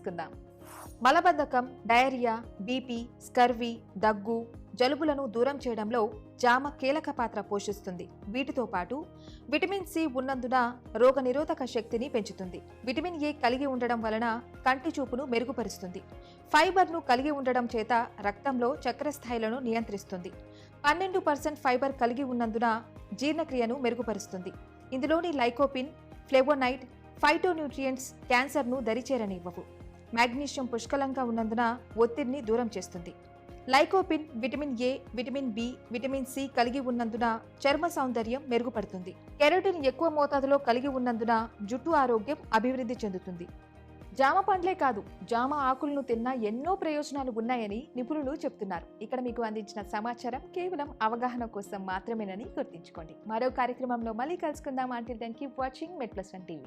తెలుసుకుందాం. మలబద్ధకం, diarrhoea, BP, scurvy, దగ్గు, జలుబులను దూరం చేయడంలో జామ కీలక పాత్ర పోషిస్తుంది. వీటితో పాటు విటమిన్ సి ఉన్నందున రోగనిరోధక శక్తిని పెంచుతుంది. విటమిన్ ఏ కలిగి ఉండడం వలన కంటి చూపును మెరుగుపరుస్తుంది. ఫైబర్ను కలిగి ఉండడం చేత రక్తంలో చక్కెర స్థాయిలను నియంత్రిస్తుంది. 12% ఫైబర్ కలిగి ఉన్నందున జీర్ణక్రియను మెరుగుపరుస్తుంది. ఇందులోని లైకోపిన్, ఫ్లేవోనైడ్, ఫైటోన్యూట్రియంట్స్ క్యాన్సర్ను దరిచేరనివ్వవు. మాగ్నీషియం పుష్కలంగా ఉన్నందున ఒత్తిడిని దూరం చేస్తుంది. Lycopene vitamin A, vitamin B, vitamin C కలిగి ఉన్నందున చర్మ సౌందర్యం మెరుగుపడుతుంది. కెరోటిన్ ఎక్కువ మోతాదులో కలిగి ఉన్నందున జుట్టు ఆరోగ్యం అభివృద్ధి చెందుతుంది. జామ పండ్లే కాదు, జామ ఆకులను తిన్నా ఎన్నో ప్రయోజనాలు ఉన్నాయని నిపుణులు చెప్తున్నారు. ఇక్కడ మీకు అందించిన సమాచారం కేవలం అవగాహన కోసం మాత్రమేనని గుర్తుంచుకోండి. మరో కార్యక్రమంలో మళ్ళీ కలుసుకుందాం. Until then, keep watching MedPlus1 TV.